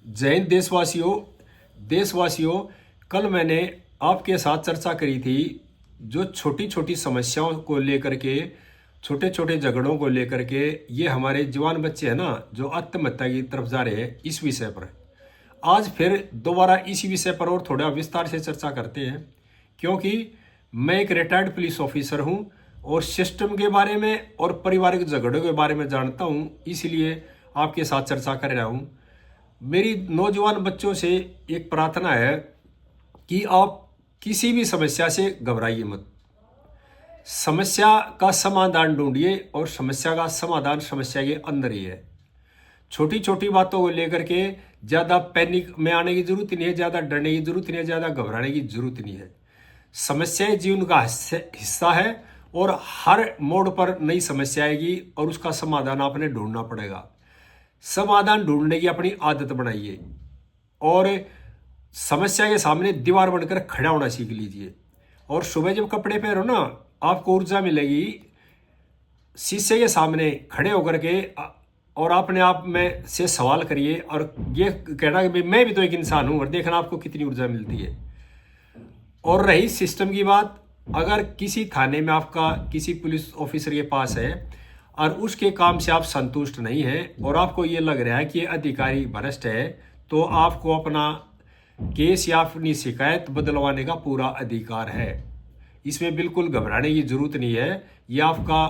जय हिंद देशवासियों। कल मैंने आपके साथ चर्चा करी थी जो छोटी छोटी समस्याओं को लेकर के, छोटे छोटे झगड़ों को लेकर के ये हमारे जवान बच्चे हैं ना जो आत्महत्या की तरफ जा रहे हैं, इस विषय पर आज फिर दोबारा इसी विषय पर और थोड़ा विस्तार से चर्चा करते हैं। क्योंकि मैं एक रिटायर्ड पुलिस ऑफिसर हूं और सिस्टम के बारे में और पारिवारिक झगड़ों के बारे में जानता हूं, इसलिए आपके साथ चर्चा कर रहा हूं। मेरी नौजवान बच्चों से एक प्रार्थना है कि आप किसी भी समस्या से घबराइए मत। समस्या का समाधान ढूंढिए और समस्या का समाधान समस्या के अंदर ही है। छोटी छोटी बातों को लेकर के ज़्यादा पैनिक में आने की जरूरत नहीं है, ज़्यादा डरने की जरूरत नहीं है, ज़्यादा घबराने की जरूरत नहीं है। समस्याएं जीवन का हिस्सा है और हर मोड़ पर नई समस्या आएगी और उसका समाधान आपने ढूंढना पड़ेगा। समाधान ढूंढने की अपनी आदत बनाइए और समस्या के सामने दीवार बनकर खड़ा होना सीख लीजिए। और सुबह जब कपड़े पहनो ना, आपको ऊर्जा मिलेगी। शीशे के सामने खड़े होकर के और अपने आप में से सवाल करिए और ये कहना कि मैं भी तो एक इंसान हूं, और देखना आपको कितनी ऊर्जा मिलती है। और रही सिस्टम की बात, अगर किसी थाने में आपका किसी पुलिस ऑफिसर के पास है और उसके काम से आप संतुष्ट नहीं हैं और आपको ये लग रहा है कि ये अधिकारी भ्रष्ट है, तो आपको अपना केस या अपनी शिकायत बदलवाने का पूरा अधिकार है। इसमें बिल्कुल घबराने की जरूरत नहीं है, ये आपका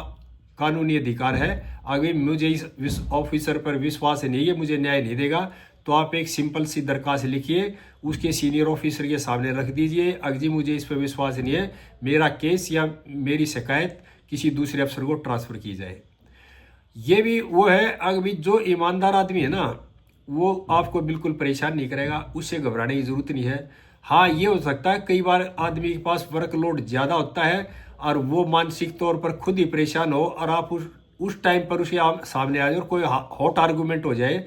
कानूनी अधिकार है। अगर मुझे इस ऑफिसर पर विश्वास नहीं है, मुझे न्याय नहीं देगा, तो आप एक सिंपल सी दरखास्त लिखिए, उसके सीनियर ऑफिसर के सामने रख दीजिए। अगर जी मुझे इस पर विश्वास नहीं है, मेरा केस या मेरी शिकायत किसी दूसरे अफसर को ट्रांसफर की जाए। ये भी वो है, अगर जो ईमानदार आदमी है ना, वो आपको बिल्कुल परेशान नहीं करेगा, उससे घबराने की जरूरत नहीं है। हाँ, ये हो सकता है कई बार आदमी के पास वर्कलोड ज़्यादा होता है और वो मानसिक तौर पर खुद ही परेशान हो और आप उस टाइम पर उसके सामने आ जाए और कोई हॉट आर्गूमेंट हो जाए,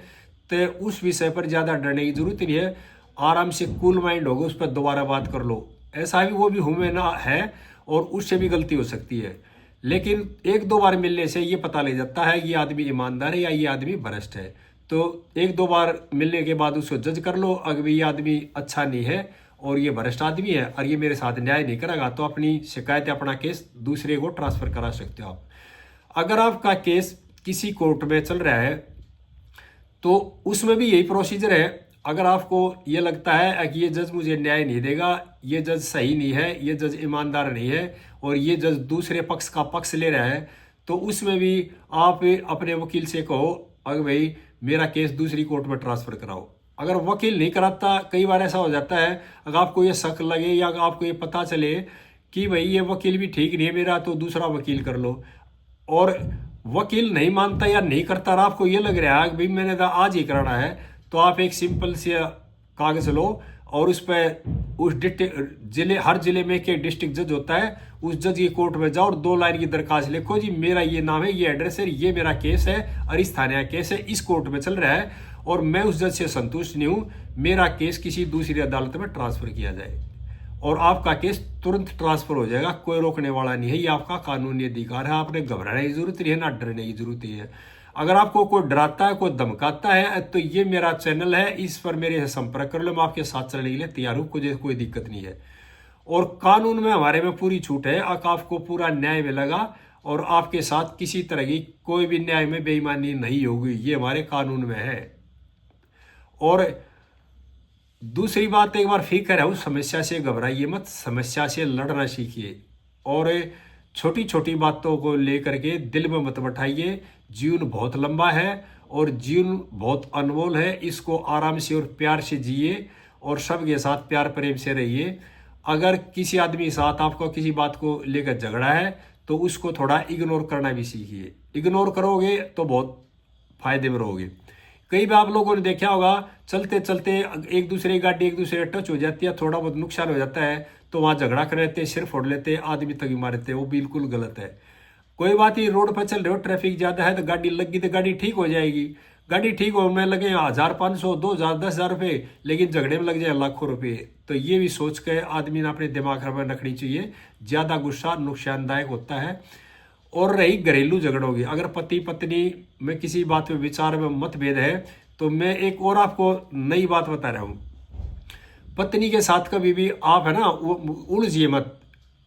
तो उस विषय पर ज़्यादा डरने की जरूरत नहीं है। आराम से कूल माइंड होगा, उस पर दोबारा बात कर लो। ऐसा भी वो भी ह्यूमन है और उससे भी गलती हो सकती है, लेकिन एक दो बार मिलने से ये पता लग जाता है कि ये आदमी ईमानदार है या ये आदमी भ्रष्ट है। तो एक दो बार मिलने के बाद उसको जज कर लो। अगर ये आदमी अच्छा नहीं है और ये भ्रष्ट आदमी है और ये मेरे साथ न्याय नहीं करेगा, तो अपनी शिकायत अपना केस दूसरे को ट्रांसफर करा सकते हो आप। अगर आपका केस किसी कोर्ट में चल रहा है तो उसमें भी यही प्रोसीजर है। अगर आपको ये लगता है कि ये जज मुझे न्याय नहीं देगा, ये जज सही नहीं है, ये जज ईमानदार नहीं है और ये जज दूसरे पक्ष का पक्ष ले रहा है, तो उसमें भी आप अपने वकील से कहो, अगर भाई मेरा केस दूसरी कोर्ट में ट्रांसफर कराओ। अगर वकील नहीं कराता, कई बार ऐसा हो जाता है, अगर आपको ये शक लगे या अगर आपको ये पता चले कि भाई ये वकील भी ठीक नहीं है मेरा, तो दूसरा वकील कर लो। और वकील नहीं मानता या नहीं करता और आपको ये लग रहा है कि भाई मैंने तो आज ही कराना है, तो आप एक सिंपल से कागज लो और उस पर उस जिले, हर जिले में एक डिस्ट्रिक्ट जज होता है, उस जज की कोर्ट में जाओ और 2 लाइन की दरखास्त लिखो, जी मेरा ये नाम है, ये एड्रेस है, ये मेरा केस है और इस थाने का केस है, इस कोर्ट में चल रहा है और मैं उस जज से संतुष्ट नहीं हूँ, मेरा केस किसी दूसरी अदालत में ट्रांसफर किया जाए। और आपका केस तुरंत ट्रांसफर हो जाएगा, कोई रोकने वाला नहीं है। ये आपका कानूनी अधिकार है, आपने घबराने की जरूरत नहीं है, ना डरने की जरूरत नहीं है। अगर आपको कोई डराता है, कोई धमकाता है, तो ये मेरा चैनल है, इस पर मेरे से संपर्क कर लो, मैं आपके साथ चलने के लिए तैयार हूँ, कोई दिक्कत नहीं है। और कानून में हमारे में पूरी छूट है, आपको पूरा न्याय मिलेगा और आपके साथ किसी तरह की कोई भी न्याय में बेईमानी नहीं होगी, ये हमारे कानून में है। और दूसरी बात एक बार फिर कह रहा हूँ, समस्या से घबराइए मत, समस्या से लड़ना सीखिए और छोटी छोटी बातों को लेकर के दिल में मत बैठाइए। जीवन बहुत लंबा है और जीवन बहुत अनमोल है, इसको आराम से और प्यार से जिए और सबके साथ प्यार प्रेम से रहिए। अगर किसी आदमी के साथ आपको किसी बात को लेकर झगड़ा है, तो उसको थोड़ा इग्नोर करना भी सीखिए। इग्नोर करोगे तो बहुत फायदे में रहोगे। कई बार आप लोगों ने देखा होगा, चलते चलते एक दूसरे की गाड़ी एक दूसरे टच हो जाती है, थोड़ा बहुत नुकसान हो जाता है, तो वहां झगड़ा कर लेते हैं, सिर फोड़ लेते हैं, आदमी तक मार देते हैं। वो बिल्कुल गलत है। कोई बात ही, रोड पर चल रहे हो, ट्रैफिक ज्यादा है, तो गाड़ी लगी तो गाड़ी ठीक हो जाएगी। गाड़ी ठीक हो में लगे 1000, 500, 2000, 10,000 रुपये, लेकिन झगड़े में लग जाए लाखों रुपये। तो ये भी सोच कर आदमी ने अपने दिमाग में रखनी चाहिए, ज्यादा गुस्सा नुकसानदायक होता है। और रही घरेलू झगड़ों की, अगर पति पत्नी में किसी बात में विचार में मतभेद है, तो मैं एक और आपको नई बात बता रहा हूँ, पत्नी के साथ कभी भी आप है ना वो उलझिए मत,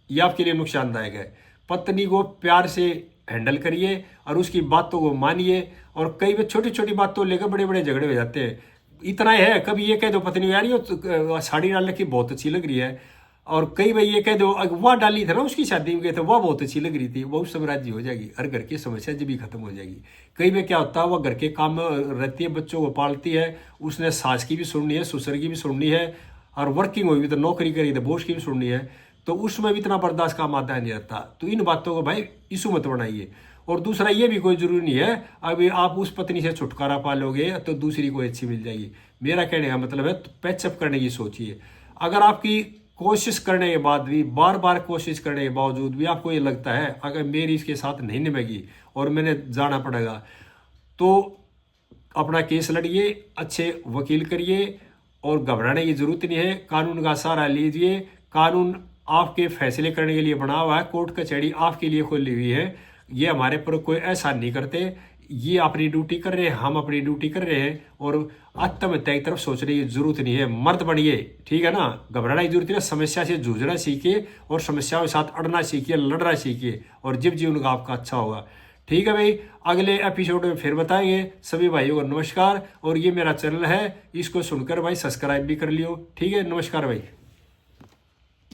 ये आपके लिए नुकसानदायक है। पत्नी को प्यार से हैंडल करिए और उसकी बातों को मानिए। और कई बार छोटी छोटी बातों लेकर बड़े बड़े झगड़े हो जाते हैं। इतना ही है, कभी ये कह दो पत्नी यार ये साड़ी डाल रखी बहुत अच्छी लग रही है, और कई बार ये कह दो वह डाली थी ना उसकी शादी में गए थे वह बहुत अच्छी लग रही थी, वो उस समय राजी हो जाएगी, हर घर की समस्या जब भी खत्म हो जाएगी। कई बार क्या होता है वह घर के काम में रहती है, बच्चों को पालती है, उसने सास की भी सुननी है, ससुर की भी सुननी है, और वर्किंग हुई भी तो नौकरी करी तो बॉस की भी सुननी है, तो उसमें भी इतना बर्दाश्त का मादा नहीं रहता। तो इन बातों को भाई इशू मत बनाइए। और दूसरा ये भी कोई जरूरी नहीं है अभी आप उस पत्नी से छुटकारा पा लोगे तो दूसरी कोई अच्छी मिल जाएगी। मेरा कहने का मतलब है पैचअप करने की सोचिए। अगर आपकी कोशिश करने के बाद भी, बार बार कोशिश करने के बावजूद भी आपको ये लगता है अगर मेरी इसके साथ नहीं निभेगी और मैंने जाना पड़ेगा, तो अपना केस लड़िए, अच्छे वकील करिए, और घबराने की जरूरत नहीं है। कानून का सहारा लीजिए। कानून आपके फैसले करने के लिए बना हुआ है, कोर्ट कचहरी आपके लिए खोली हुई है। ये हमारे पर कोई एहसान नहीं करते। ये अपनी ड्यूटी कर रहे हैं, हम अपनी ड्यूटी कर रहे हैं, और आत्महत्या की तरफ सोचने की जरूरत नहीं है। मर्द बनिए, ठीक है ना, घबराने की जरूरत नहीं है। समस्या से जूझना सीखिए और समस्याओं के साथ अड़ना सीखिए, लड़ना सीखिए, और जब जीवन का आपका अच्छा होगा। ठीक है भाई, अगले एपिसोड में फिर बताएंगे। सभी भाइयों को नमस्कार, और ये मेरा चैनल है, इसको सुनकर भाई सब्सक्राइब भी कर लियो। ठीक है, नमस्कार भाई।